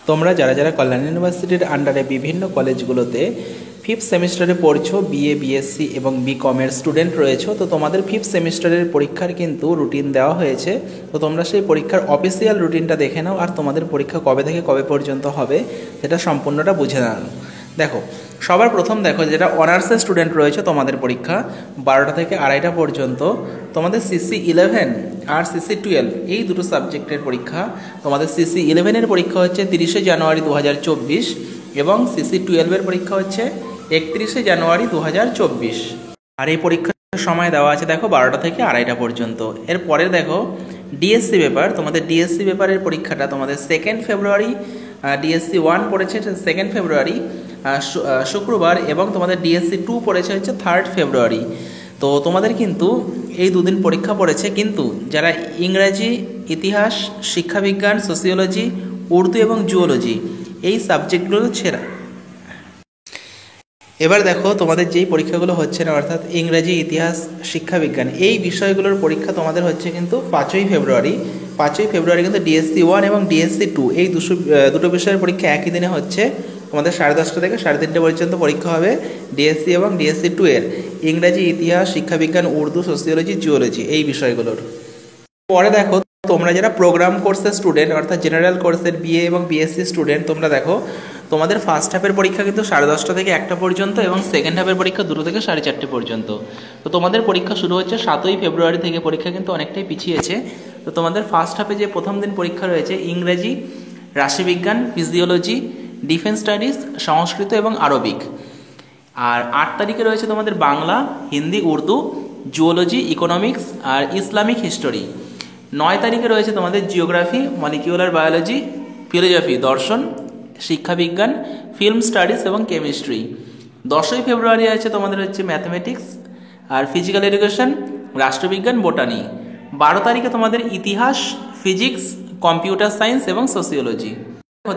তোমরা যারা যারা কল্যাণ ইউনিভার্সিটির আন্ডারে বিভিন্ন কলেজগুলোতে ফিফথ সেমিস্টারে পড়ছো, বিএ, বিএসসি এবং বিকমের স্টুডেন্ট রয়েছো, তো তোমাদের ফিফথ সেমিস্টারের পরীক্ষার কিন্তু রুটিন দেওয়া হয়েছে। তো তোমরা সেই পরীক্ষার অফিসিয়াল রুটিনটা দেখে নাও, আর তোমাদের পরীক্ষা কবে থেকে কবে পর্যন্ত হবে সেটা সম্পূর্ণটা বুঝে নাও। দেখো, সবার প্রথম দেখো, যেটা অনার্সের স্টুডেন্ট রয়েছে তোমাদের পরীক্ষা 12টা থেকে 2:30 পর্যন্ত। তোমাদের CC11 আর CC12 এই দুটো সাবজেক্টের পরীক্ষা। তোমাদের CC11-এর পরীক্ষা হচ্ছে 30শে জানুয়ারি 2024 এবং CC12-এর পরীক্ষা হচ্ছে 31শে জানুয়ারি 2024। আর এই পরীক্ষার সময় দেওয়া আছে দেখো 12টা থেকে 2:30 পর্যন্ত। এরপরে দেখো ডিএসসি পেপার, তোমাদের ডিএসসি পেপারের পরীক্ষাটা তোমাদের 2 ফেব্রুয়ারি, ডিএসসি 1 পড়েছে 2 ফেব্রুয়ারি শুক্রবার, এবং তোমাদের ডিএসসি 2 পড়েছে হচ্ছে 3 ফেব্রুয়ারি। তো তোমাদের কিন্তু এই দুদিন পরীক্ষা পড়েছে, কিন্তু যারা ইংরাজি, ইতিহাস, শিক্ষাবিজ্ঞান, সোসিওলজি, উর্দু এবং জুওলজি এই সাবজেক্টগুলো ছেড়া। এবার দেখো তোমাদের যেই পরীক্ষাগুলো হচ্ছে না, অর্থাৎ ইংরাজি, ইতিহাস, শিক্ষাবিজ্ঞান এই বিষয়গুলোর পরীক্ষা তোমাদের হচ্ছে কিন্তু 5ই ফেব্রুয়ারি। 5ই ফেব্রুয়ারি কিন্তু ডিএসসি 1 এবং ডিএসসি 2 এই দুটো বিষয়ের পরীক্ষা একই দিনে হচ্ছে। তোমাদের 10:30 থেকে 3:30 পর্যন্ত পরীক্ষা হবে ডিএসসি এবং ডিএসসি 2 এর ইংরাজি, ইতিহাস, শিক্ষাবিজ্ঞান, উর্দু, সোসিওলজি, জিওলজি এই বিষয়গুলোর। পরে দেখো তোমরা যারা প্রোগ্রাম কোর্সের স্টুডেন্ট, অর্থাৎ জেনারেল কোর্সের বিএ এবং বিএসসি স্টুডেন্ট, তোমরা দেখো তোমাদের ফার্স্ট হাফের পরীক্ষা কিন্তু 10:30 থেকে 1টা পর্যন্ত এবং সেকেন্ড হাফের পরীক্ষা 2 থেকে 4:30 পর্যন্ত। তো তোমাদের পরীক্ষা শুরু হচ্ছে 7ই ফেব্রুয়ারি থেকে, পরীক্ষা কিন্তু অনেকটাই পিছিয়েছে। তো তোমাদের ফার্স্ট হাফে যে প্রথম দিন পরীক্ষা রয়েছে ইংরেজি, রাশিবিজ্ঞান, ফিজিওলজি, ডিফেন্স স্টাডিজ, সংস্কৃত এবং আরবিক। আর 8 তারিখে রয়েছে তোমাদের বাংলা, হিন্দি, উর্দু, জুওলজি, ইকোনমিক্স আর ইসলামিক হিস্টোরি। 9 তারিখে রয়েছে তোমাদের জিওগ্রাফি, মলিকিউলার বায়োলজি, ফিলোজফি, দর্শন, শিক্ষাবিজ্ঞান, ফিল্ম স্টাডিজ এবং কেমিস্ট্রি। 10ই ফেব্রুয়ারি আছে তোমাদের হচ্ছে ম্যাথমেটিক্স আর ফিজিক্যাল এডুকেশন, রাষ্ট্রবিজ্ঞান, বোটানি। 12 তারিখে তোমাদের ইতিহাস, ফিজিক্স, কম্পিউটার সায়েন্স এবং সোসিওলজি।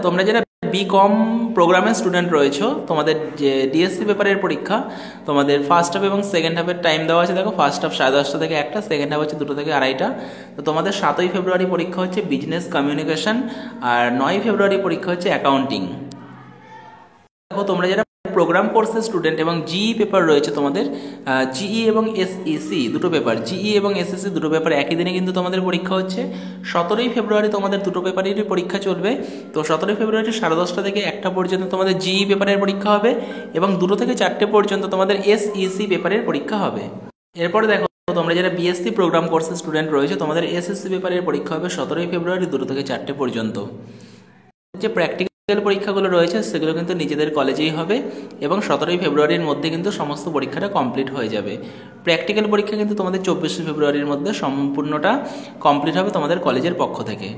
তোমরা যারা বিকম প্রোগ্রামের স্টুডেন্ট রয়েছো, তোমাদের যে ডিএসসি পেপারের পরীক্ষা তোমাদের ফার্স্ট হাফ এবং সেকেন্ড হাফের টাইম দেওয়া আছে। দেখো ফার্স্ট হাফ 10:30 থেকে 1টা, সেকেন্ড হাফ হচ্ছে 2 থেকে 2:30। তো তোমাদের 7ই ফেব্রুয়ারি পরীক্ষা হচ্ছে বিজনেস কমিউনিকেশন, আর 9ই ফেব্রুয়ারি পরীক্ষা হচ্ছে অ্যাকাউন্টিং। দেখো তোমরা যারা প্রোগ্রাম কোর্সের স্টুডেন্ট এবং জিই পেপার রয়েছে তোমাদের, জিই এবং এসইসি দুটো পেপার, জিই এবং এসএসসি দুটো পেপার একই দিনে কিন্তু তোমাদের পরীক্ষা হচ্ছে। 17ই ফেব্রুয়ারি তোমাদের দুটো পেপারেরই পরীক্ষা চলবে। তো 17ই ফেব্রুয়ারি 10:30 থেকে 1টা পর্যন্ত তোমাদের জিই পেপারের পরীক্ষা হবে এবং 2 থেকে 4টে পর্যন্ত তোমাদের এসইসি পেপারের পরীক্ষা হবে। এরপরে দেখো তোমরা যারা বিএসসি প্রোগ্রাম কোর্সের স্টুডেন্ট রয়েছে, তোমাদের এসএসসি পেপারের পরীক্ষা হবে 17ই ফেব্রুয়ারি 2 থেকে 4টে পর্যন্ত। যে প্র্যাকটিক্যাল পরীক্ষাগুলো রয়েছে সেগুলো কিন্তু নিজেদের কলেজেই হবে এবং 17ই ফেব্রুয়ারির মধ্যে কিন্তু সমস্ত পরীক্ষাটা কমপ্লিট হয়ে যাবে। প্র্যাকটিক্যাল পরীক্ষা কিন্তু তোমাদের 24শে ফেব্রুয়ারির মধ্যে সম্পূর্ণটা কমপ্লিট হবে তোমাদের কলেজের পক্ষ থেকে।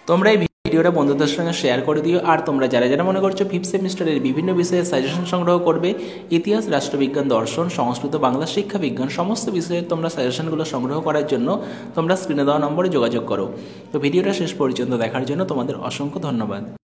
তোমরা এই ভিডিওটা বন্ধুদের সঙ্গে শেয়ার করে দিও। আর তোমরা যারা যারা মনে করছো ফিফথ সেমিস্টারের বিভিন্ন বিষয়ে সাজেশন সংগ্রহ করবে, ইতিহাস, রাষ্ট্রবিজ্ঞান, দর্শন, সংস্কৃত, বাংলা, শিক্ষাবিজ্ঞান সমস্ত বিষয়ের তোমরা সাজেশনগুলো সংগ্রহ করার জন্য তোমরা স্ক্রিনে দেওয়া নম্বরে যোগাযোগ করো। তো ভিডিওটা শেষ পর্যন্ত দেখার জন্য তোমাদের অসংখ্য ধন্যবাদ।